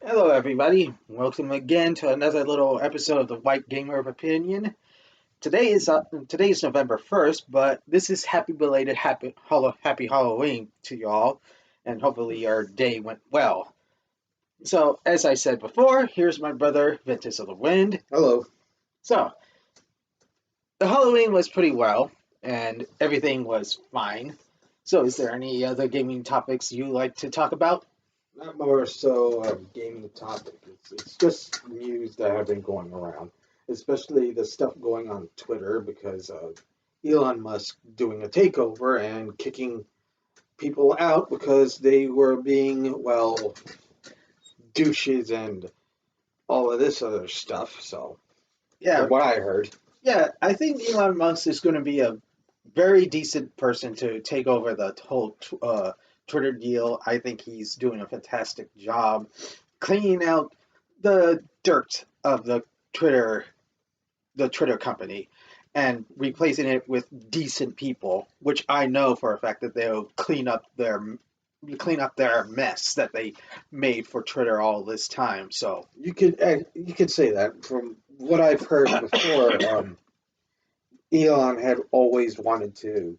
Hello, everybody. Welcome again to another little episode of the White Gamer of Opinion. Today's November 1st, but this is happy Halloween to y'all, and hopefully your day went well. So, as I said before, here's my brother Ventus of the Wind. Hello. So, the Halloween was pretty well, and everything was fine. So, is there any other gaming topics you like to talk about? Not more so gaming topic. It's just news that have been going around, especially the stuff going on Twitter because of Elon Musk doing a takeover and kicking people out because they were being, well, douches and all of this other stuff. So, Yeah, from what I heard, Yeah, I think Elon Musk is going to be a very decent person to take over the whole Twitter deal. I think he's doing a fantastic job cleaning out the dirt of the Twitter company, and replacing it with decent people, which I know for a fact that they'll clean up their mess that they made for Twitter all this time. So you could say that from what I've heard before. Elon had always wanted to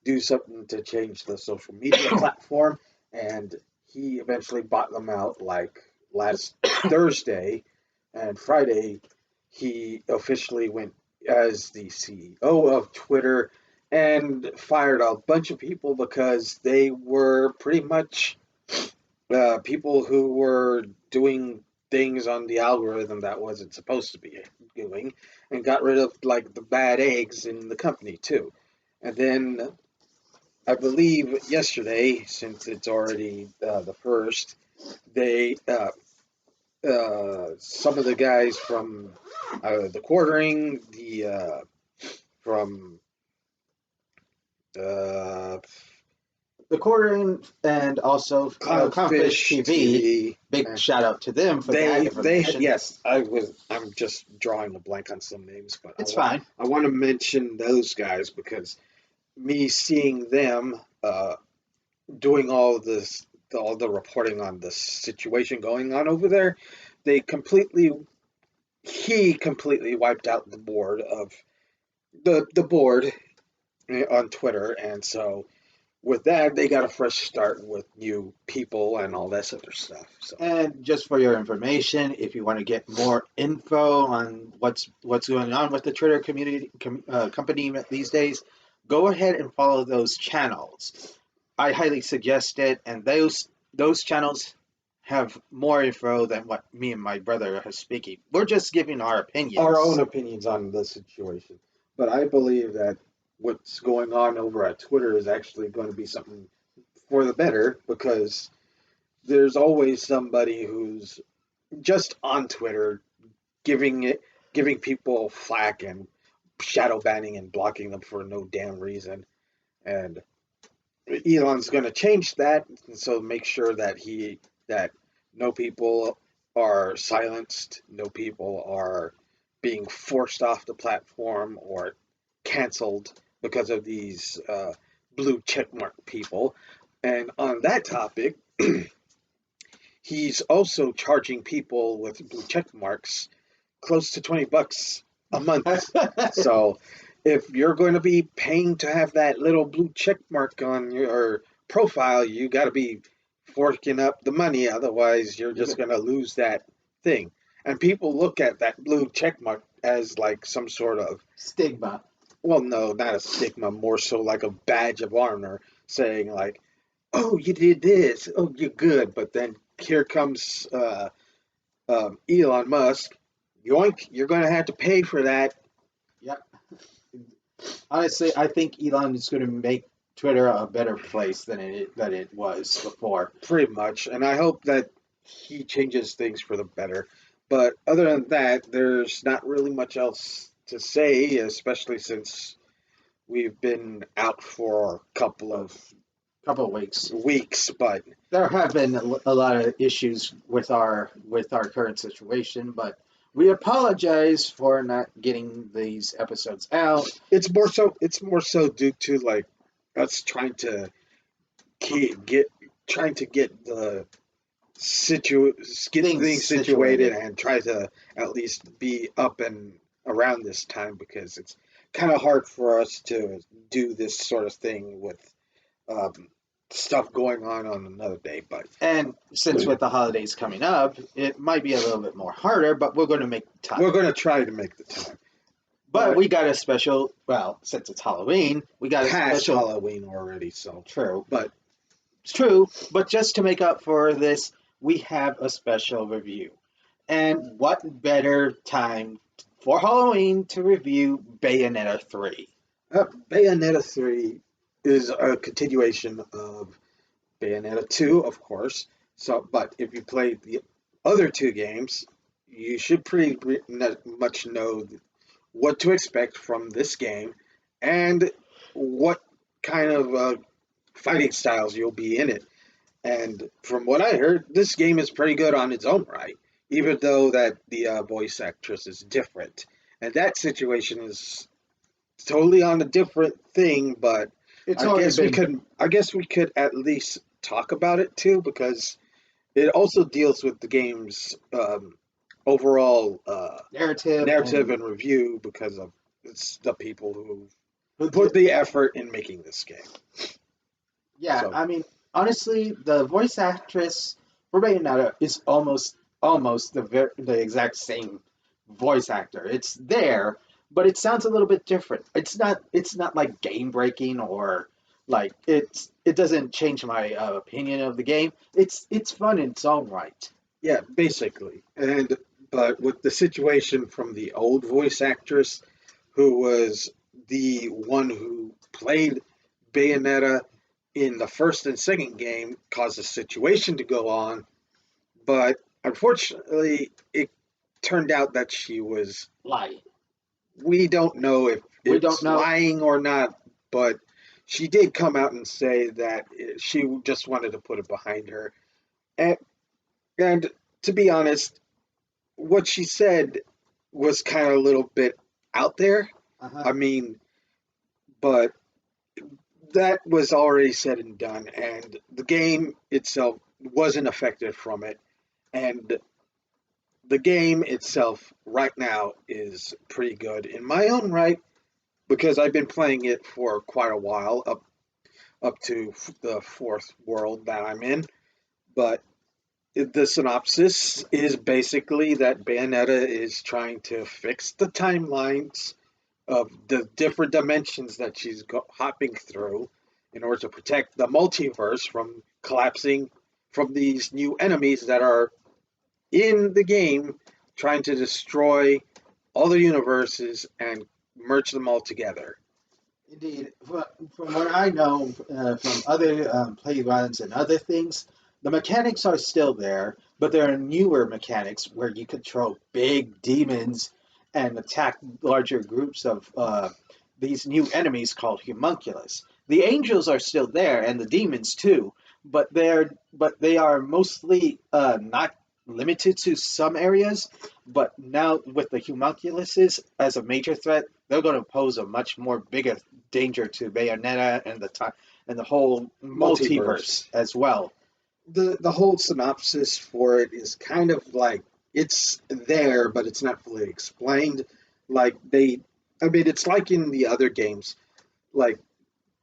do something to change the social media platform, and he eventually bought them out like last Thursday, and Friday he officially went as the CEO of Twitter and fired a bunch of people because they were pretty much people who were doing things on the algorithm that wasn't supposed to be doing, and got rid of like the bad eggs in the company too. And then I believe yesterday, since it's already the first, they some of the guys from the quartering, the from uh, the quartering and also Clownfish Clownfish TV. TV, Big shout out to them for that they had, information. yes, I'm just drawing a blank on some names, but It's fine. I want to mention those guys because me seeing them doing all the reporting on the situation going on over there, they completely he completely wiped out the board of the board on Twitter, and so with that they got a fresh start with new people and all this other stuff. So And just for your information, if you want to get more info on what's going on with the Twitter company these days, go ahead and follow those channels. I highly suggest it, and those channels have more info than what me and my brother are speaking. We're just giving our our own opinions. opinions on the situation, but I believe that what's going on over at Twitter is actually going to be something for the better because there's always somebody who's just on Twitter giving it giving people flack and shadow banning and blocking them for no damn reason. And Elon's going to change that, and so make sure that no people are silenced, no people are being forced off the platform or canceled because of these blue checkmark people. And on that topic, he's also charging people with blue check marks close to $20 a month. So if you're going to be paying to have that little blue check mark on your profile, you got to be forking up the money. Otherwise, you're just going to lose that thing. And people look at that blue check mark as like some sort of, Stigma. well, no, not a stigma, more so like a badge of honor, saying like, "Oh, you did this. Oh, you're good." But then here comes Elon Musk. Yoink! You're going to have to pay for that. Yep. Honestly, I think Elon is going to make Twitter a better place than it was before. Pretty much, and I hope that he changes things for the better. But other than that, there's not really much else to say, especially since we've been out for a couple of Couple of weeks. weeks. But There have been a lot of issues with our current situation, but we apologize for not getting these episodes out. it's more so due to like us trying to get the get Things things situated situated. and try to at least be up and around this time because it's kind of hard for us to do this sort of thing with um, stuff going on another day. But And since with the holidays coming up, it might be a little bit more harder, but we're going to make we're time. going to try to make the time. But But we got a special, well, since it's Halloween, we got a past special, Halloween already, so true, but it's true, but just to make up for this, we have a special review. And what better time for Halloween to review Bayonetta 3? Bayonetta 3 is a continuation of Bayonetta 2, of course. So, but if you played the other two games, you should much know what to expect from this game and what kind of fighting styles you'll be in it. And from what I heard, this game is pretty good on its own right, even though that the voice actress is different. And that situation is totally on a different thing, but It's already been I guess we could at least talk about it too because it also deals with the game's overall narrative narrative and and review because of it's the people who who put did, the effort in making this game. yeah, So I mean, honestly, the voice actress for Bayonetta is almost the exact same voice actor. It's there, but it sounds a little bit different. It's not like game breaking or like it doesn't change my opinion of the game. It's fun in its own right. yeah, basically. And but with the situation from the old voice actress who was the one who played Bayonetta in the first and second game caused a situation to go on, but unfortunately, it turned out that she was. Like We don't know if we don't it's know. lying or not, but she did come out and say that she just wanted to put it behind her. And, and to be honest, what she said was kind of a little bit out there. Uh-huh. I mean, but that was already said and done, and the game itself wasn't affected from it. And the game itself, right now, is pretty good in my own right because I've been playing it for quite a while, up to the fourth world that I'm in. But the synopsis is basically that Bayonetta is trying to fix the timelines of the different dimensions that she's hopping through in order to protect the multiverse from collapsing from these new enemies that are in the game trying to destroy all the universes and merge them all together. Indeed, from what I know from other playgrounds and other things, the mechanics are still there, but there are newer mechanics where you control big demons and attack larger groups of these new enemies called homunculus. The angels are still there, and the demons too, but they are mostly not limited to some areas. But now with the homunculuses as a major threat, they're going to pose a much more bigger danger to Bayonetta and the whole Multiverse. multiverse as well. The whole synopsis for it is kind of like it's there, but it's not fully explained. Like I mean, it's like in the other games. Like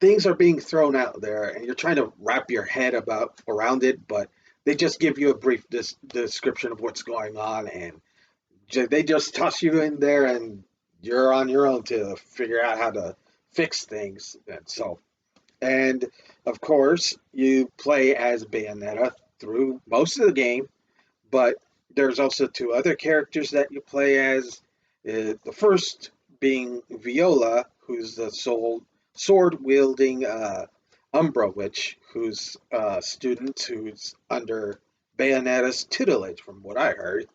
things are being thrown out there, and you're trying to wrap your head about around it, but they just give you a brief description of what's going on, and they just toss you in there, and you're on your own to figure out how to fix things. And of course, you play as Bayonetta through most of the game, but there's also two other characters that you play as. The first being Viola, who's the sword wielding Umbra Witch, who's a student who's under Bayonetta's tutelage, from what I heard.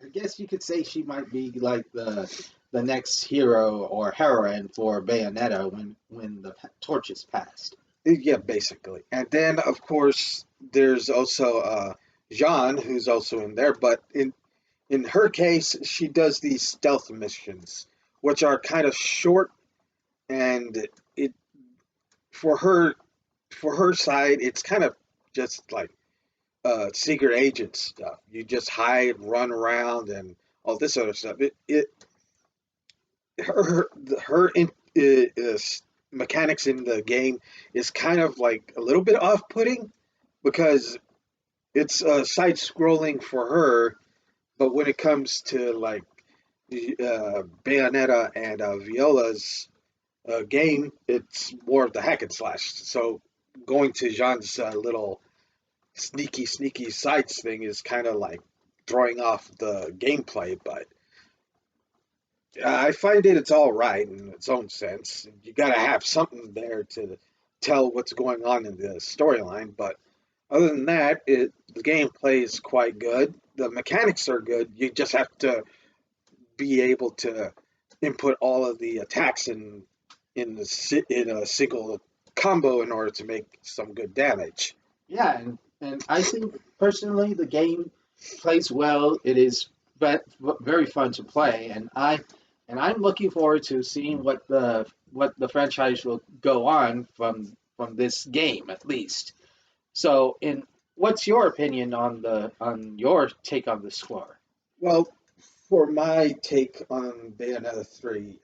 I guess you could say she might be like the next hero or heroine for Bayonetta when the torch is passed. Yeah, basically. And then, of course, there's also Jean, who's also in there, but in her case, she does these stealth missions, which are kind of short, and it for her for her side, it's kind of just like secret agent stuff. You just hide, run around, and all this other stuff. It her her in, mechanics in the game is kind of like a little bit off-putting because it's side scrolling for her, but when it comes to like Bayonetta and Viola's game, it's more of the hack and slash. So going to Jean's little sneaky sides thing is kind of like throwing off the gameplay, but I find it's all right in its own sense. You got to have something there to tell what's going on in the storyline, but other than that, the gameplay is quite good. The mechanics are good. You just have to be able to input all of the attacks in a single combo in order to make some good damage. Yeah, and I think personally the game plays well. It is very fun to play, and I'm looking forward to seeing what the franchise will go on from this game at least. So, in what's your opinion on your take on the score? Well, for my take on Bayonetta 3,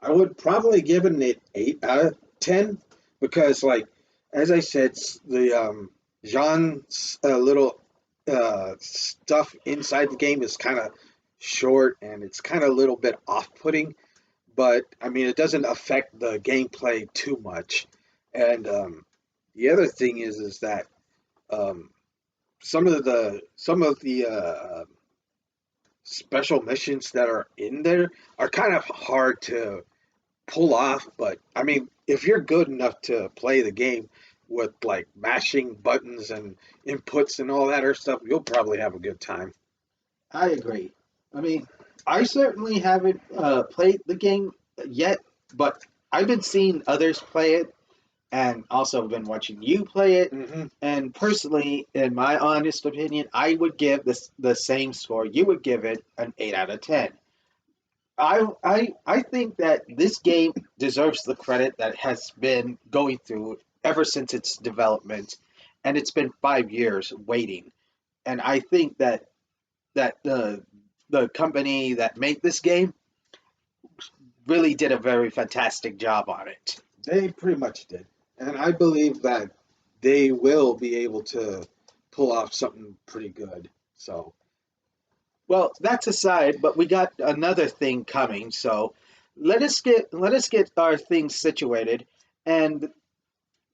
I would probably give it an 8 out of 10 because, like, as I said, the Jean's little stuff inside the game is kind of short and it's kind of a little bit off-putting, but I mean, it doesn't affect the gameplay too much. And the other thing is that um, some of the special missions that are in there are kind of hard to pull off, but I mean, if you're good enough to play the game with like mashing buttons and inputs and all that other stuff, you'll probably have a good time. I agree. I mean, I certainly haven't played the game yet, but I've been seeing others play it, and also been watching you play it. Hmm. And personally, in my honest opinion, I would give this the same score. You would give it an 8 out of 10. I think that this game deserves the credit that it has been going through ever since its development, and it's been 5 years waiting. And I think that the company that made this game really did a very fantastic job on it. They pretty much did, and I believe that they will be able to pull off something pretty good. So, Well, that's aside, but we got another thing coming, so let us get our things situated, and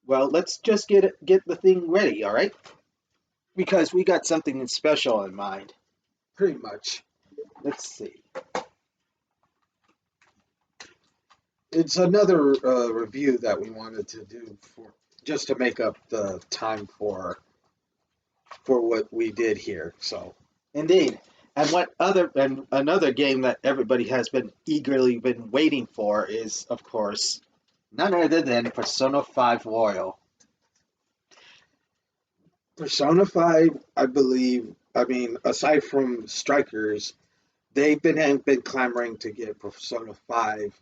well, let's just get the thing ready, all right? Because we got something special in mind. pretty much, Let's see. it's another review that we wanted to do for just to make up the time for what we did here. So, Indeed. And another game that everybody has been eagerly been waiting for is, of course, none other than Persona 5 Royal. Persona 5, I believe, I mean, aside from Strikers, they've been clamoring to get Persona 5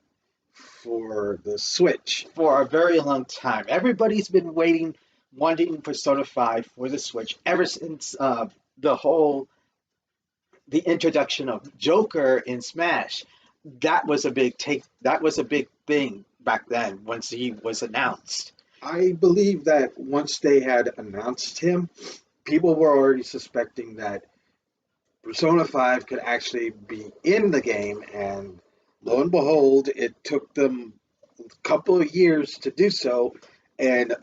for the Switch. For a very long time. Everybody's been waiting, wanting Persona 5 for the Switch ever since the whole the introduction of Joker in Smash. That was a big take. That was a big thing back then once he was announced. I believe that once they had announced him, people were already suspecting that Persona 5 could actually be in the game, and lo and behold, it took them a couple of years to do so, and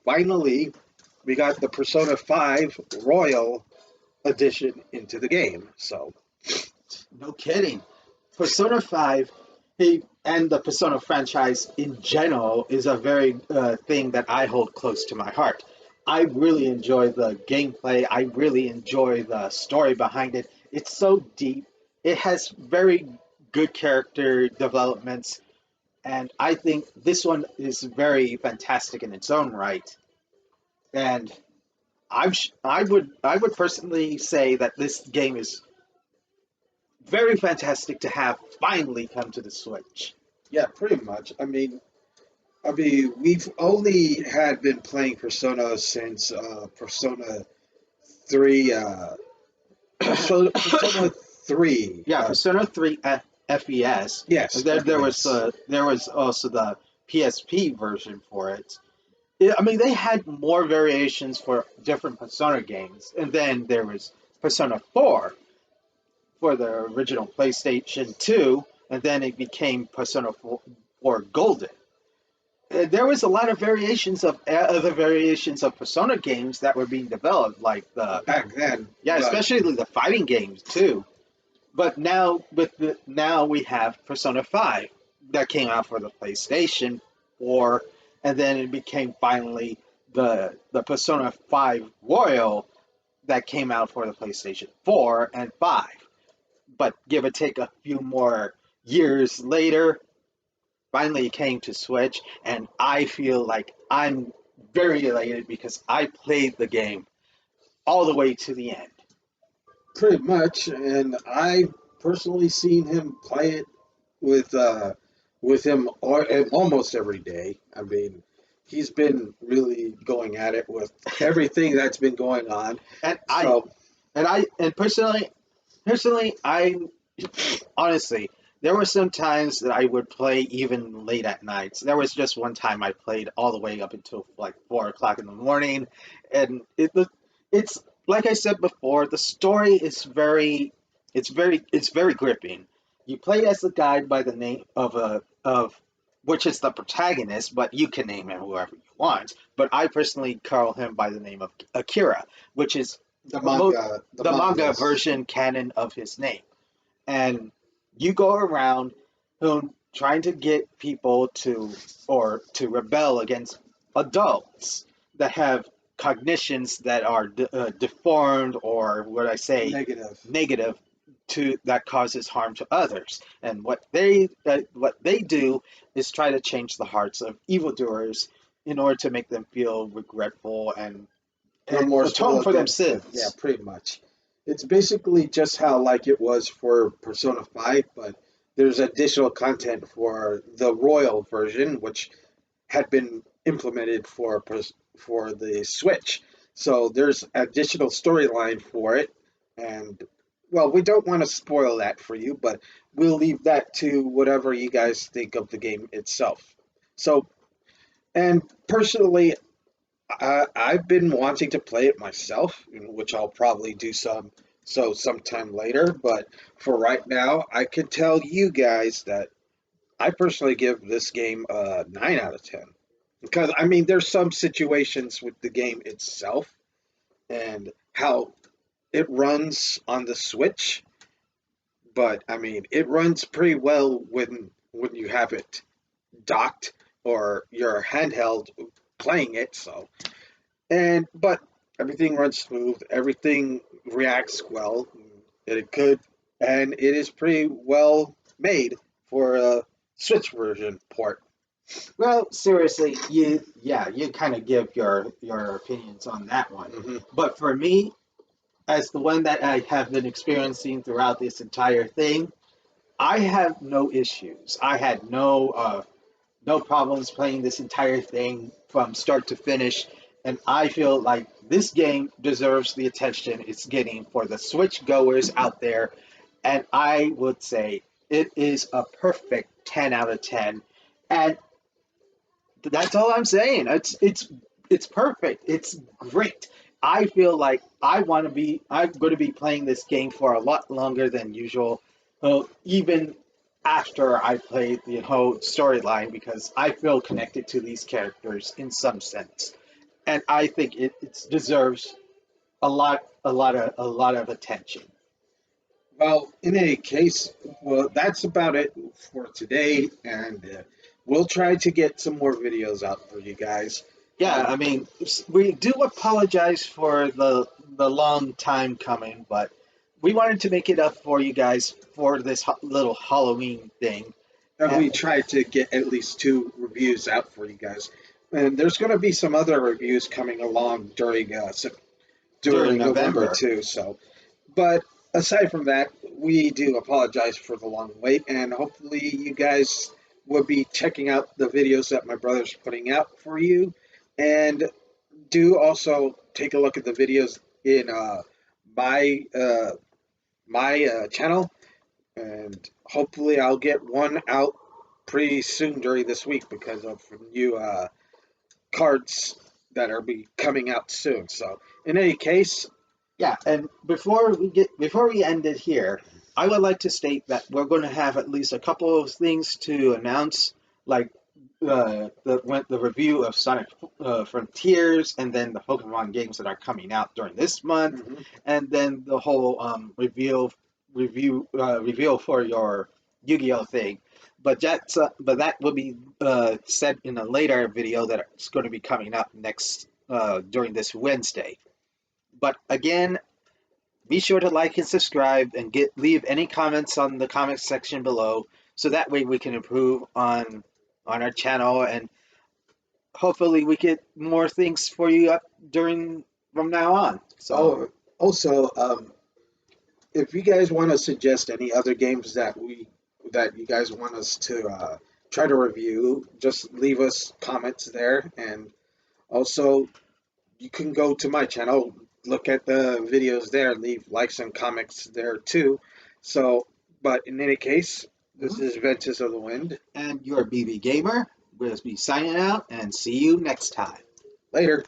finally, we got the Persona 5 Royal Edition into the game. So, No kidding. Persona 5 and the Persona franchise in general is a very thing that I hold close to my heart. I really enjoy the gameplay. I really enjoy the story behind it. It's so deep. It has very good character developments, and I think this one is very fantastic in its own right. And I would personally say that this game is very fantastic to have finally come to the Switch. yeah, pretty much. We've only had been playing Persona since Persona 3, Persona 3. Yeah, Persona 3 FES. Yes, FES. There was also the PSP version for it. I mean, they had more variations for different Persona games, and then there was Persona 4 for the original PlayStation 2, and then it became Persona 4 Golden. There was a lot of variations of other variations of Persona games that were being developed, like the Back then. yeah, But especially the fighting games too. But now we have Persona 5 that came out for the PlayStation 4, and then it became finally the Persona 5 Royal that came out for the PlayStation 4 and 5. But give or take a few more years later, finally it came to Switch, and I feel like I'm very elated because I played the game all the way to the end. pretty much, and I personally seen him play it with him almost every day. I mean, he's been really going at it with everything that's been going on. And So personally, I honestly, there were some times that I would play even late at nights. There was just one time I played all the way up until like 4 o'clock in the morning, and it's like I said before, the story is it's very gripping. You play as the guy by the name of which is the protagonist, but you can name him whoever you want. But I personally call him by the name of Akira, which is the manga version canon of his name. And you go around trying to get people to rebel against adults that have cognitions that are deformed, or what I say, negative. negative, to that causes harm to others. And what they do is try to change the hearts of evildoers in order to make them feel regretful and Remorseful atone for their against it. Yeah, sins. pretty much. It's basically just how like it was for Persona 5, but there's additional content for the Royal version, which had been implemented for the Switch. So there's additional storyline for it, and well, we don't want to spoil that for you, but we'll leave that to whatever you guys think of the game itself. So, and personally, I've been wanting to play it myself, which I'll probably do sometime later. But for right now, I can tell you guys that I personally give this game a 9 out of 10 because I mean there's some situations with the game itself and how it runs on the Switch, but I mean it runs pretty well when you have it docked or your handheld playing it. So and but everything runs smooth, everything reacts well, and it could, and it is pretty well made for a Switch version port. Well, seriously, you kind of give your opinions on that one. Hmm. But for me, as the one that I have been experiencing throughout this entire thing, I have no issues. I had no problems playing this entire thing from start to finish, and I feel like this game deserves the attention it's getting for the Switch goers out there, and I would say it is a perfect 10 out of 10. And that's all I'm saying. It's perfect. It's great. I feel like I'm going to be playing this game for a lot longer than usual, even after I play the whole storyline, because I feel connected to these characters in some sense, and I think it deserves a lot of attention. Well, in any case, well, that's about it for today, and we'll try to get some more videos out for you guys. Yeah, I mean, we do apologize for the long time coming, but we wanted to make it up for you guys for this little Halloween thing. And And we tried to get at least 2 reviews out for you guys. And there's going to be some other reviews coming along during during November November, too. So, but aside from that, we do apologize for the long wait, and hopefully you guys will be checking out the videos that my brother's putting out for you, and do also take a look at the videos in my channel, and hopefully I'll get one out pretty soon during this week because of new cards that are be coming out soon. So in any case, Yeah, and before we end it here, I would like to state that we're going to have at least a couple of things to announce, like the review of Sonic Frontiers, and then the Pokemon games that are coming out during this month, mhm. and then the whole reveal for your Yu-Gi-Oh thing. But that will be said in a later video that's going to be coming up next during this Wednesday. But again, be sure to like and subscribe and leave any comments on the comments section below, so that way we can improve on our channel, and hopefully we get more things for you up during from now on. So Oh, also, if you guys want to suggest any other games that you guys want us to try to review, just leave us comments there, and also you can go to my channel, look at the videos there, leave likes and comments there too. So, but in any case, this mhm. is Ventus of the Wind. And your BB Gamer will be signing out, and see you next time. Later.